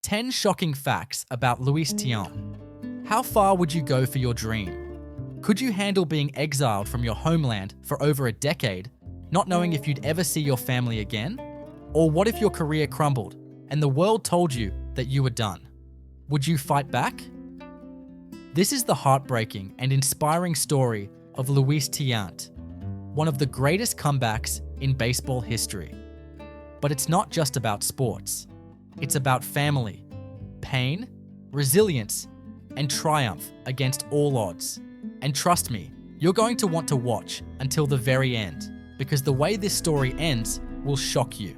10 shocking facts about Luis Tiant. How far would you go for your dream? Could you handle being exiled from your homeland for over a decade, not knowing if you'd ever see your family again? Or what if your career crumbled and the world told you that you were done? Would you fight back? This is the heartbreaking and inspiring story of Luis Tiant, one of the greatest comebacks in baseball history. But it's not just about sports. It's about family, pain, resilience, and triumph against all odds. And trust me, you're going to want to watch until the very end, because the way this story ends will shock you.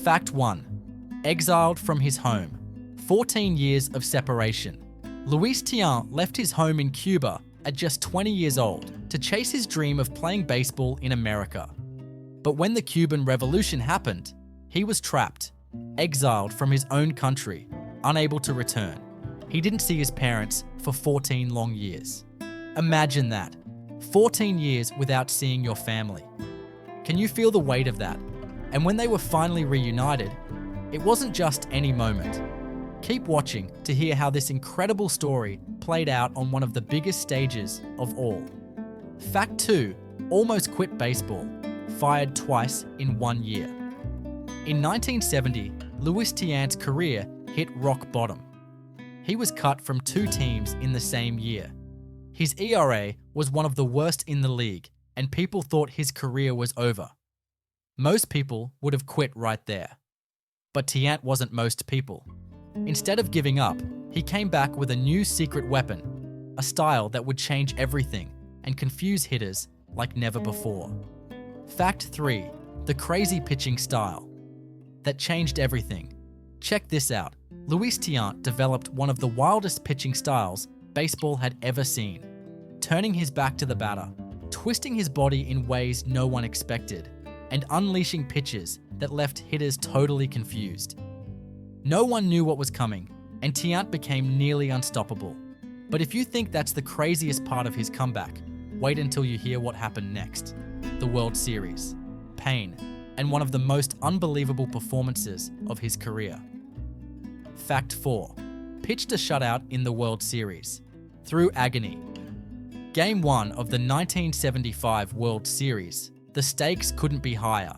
Fact 1. Exiled from his home. 14 years of separation. Luis Tiant left his home in Cuba at just 20 years old to chase his dream of playing baseball in America. But when the Cuban Revolution happened, he was trapped, exiled from his own country, unable to return. He didn't see his parents for 14 long years. Imagine that, 14 years without seeing your family. Can you feel the weight of that? And when they were finally reunited, it wasn't just any moment. Keep watching to hear how this incredible story played out on one of the biggest stages of all. Fact 2. Almost quit baseball. Fired twice in 1 year. In 1970, Luis Tiant's career hit rock bottom. He was cut from 2 teams in the same year. His ERA was one of the worst in the league, and people thought his career was over. Most people would have quit right there. But Tiant wasn't most people. Instead of giving up, he came back with a new secret weapon, a style that would change everything and confuse hitters like never before. Fact 3. The crazy pitching style that changed everything. Check this out. Luis Tiant developed one of the wildest pitching styles baseball had ever seen, turning his back to the batter, twisting his body in ways no one expected, and unleashing pitches that left hitters totally confused. No one knew what was coming, and Tiant became nearly unstoppable. But if you think that's the craziest part of his comeback, wait until you hear what happened next. The World Series, pain, and one of the most unbelievable performances of his career. Fact 4. Pitched a shutout in the World Series. Through agony. Game 1 of the 1975 World Series. The stakes couldn't be higher.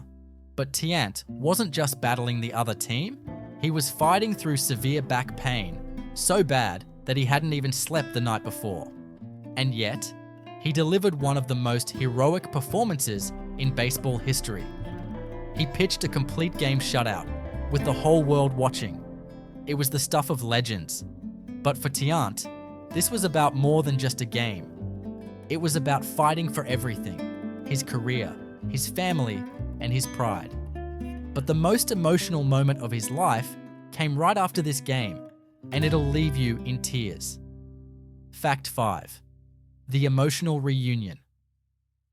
But Tiant wasn't just battling the other team, he was fighting through severe back pain, so bad that he hadn't even slept the night before. And yet, he delivered one of the most heroic performances in baseball history. He pitched a complete game shutout, with the whole world watching. It was the stuff of legends. But for Tiant, this was about more than just a game. It was about fighting for everything: his career, his family, and his pride. But the most emotional moment of his life came right after this game, and it'll leave you in tears. Fact 5. The emotional reunion.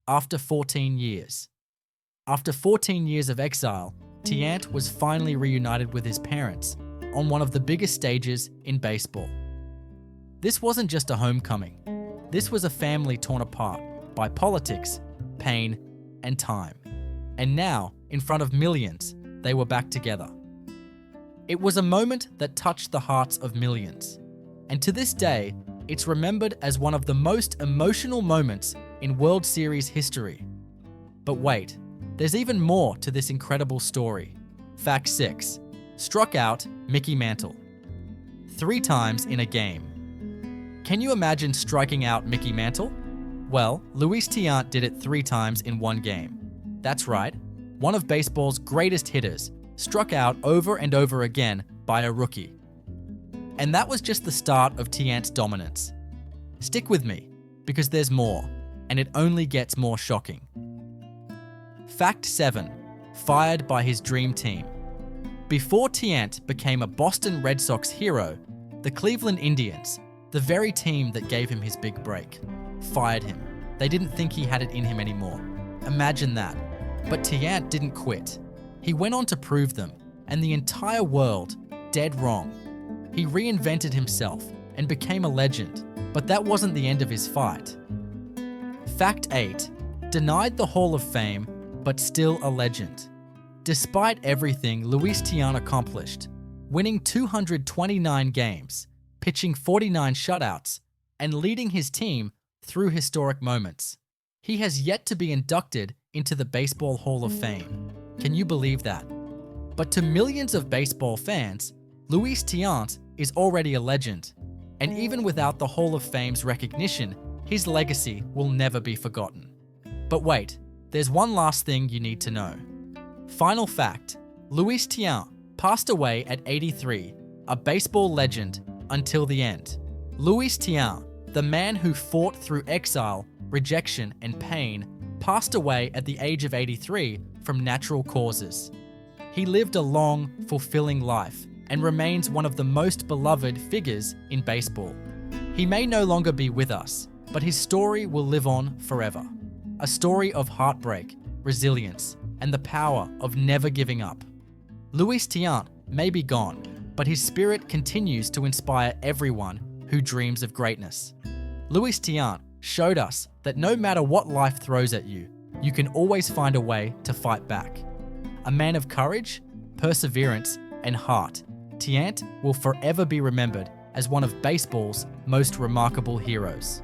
After 14 years. After 14 years of exile, Tiant was finally reunited with his parents on one of the biggest stages in baseball. This wasn't just a homecoming. This was a family torn apart by politics, pain, and time. And now, in front of millions, they were back together. It was a moment that touched the hearts of millions. And to this day, it's remembered as one of the most emotional moments in World Series history. But wait, there's even more to this incredible story. Fact 6. Struck out Mickey Mantle. 3 times in a game. Can you imagine striking out Mickey Mantle? Well, Luis Tiant did it 3 times in 1 game. That's right, one of baseball's greatest hitters struck out over and over again by a rookie. And that was just the start of Tiant's dominance. Stick with me, because there's more, and it only gets more shocking. Fact 7. Fired by his dream team. Before Tiant became a Boston Red Sox hero, the Cleveland Indians, the very team that gave him his big break, fired him. They didn't think he had it in him anymore. Imagine that. But Tiant didn't quit. He went on to prove them, and the entire world, dead wrong. He reinvented himself and became a legend, but that wasn't the end of his fight. Fact 8. Denied the Hall of Fame, but still a legend. Despite everything Luis Tiant accomplished, winning 229 games, pitching 49 shutouts, and leading his team through historic moments. He has yet to be inducted into the Baseball Hall of Fame. Can you believe that? But to millions of baseball fans, Luis Tiant is already a legend. And even without the Hall of Fame's recognition, his legacy will never be forgotten. But wait, there's one last thing you need to know. Final fact, Luis Tiant passed away at 83, a baseball legend until the end. Luis Tiant, the man who fought through exile, rejection, and pain, passed away at the age of 83 from natural causes. He lived a long, fulfilling life and remains one of the most beloved figures in baseball. He may no longer be with us, but his story will live on forever. A story of heartbreak, resilience, and the power of never giving up. Luis Tiant may be gone, but his spirit continues to inspire everyone who dreams of greatness. Luis Tiant showed us that no matter what life throws at you, you can always find a way to fight back. A man of courage, perseverance, and heart, Tiant will forever be remembered as one of baseball's most remarkable heroes.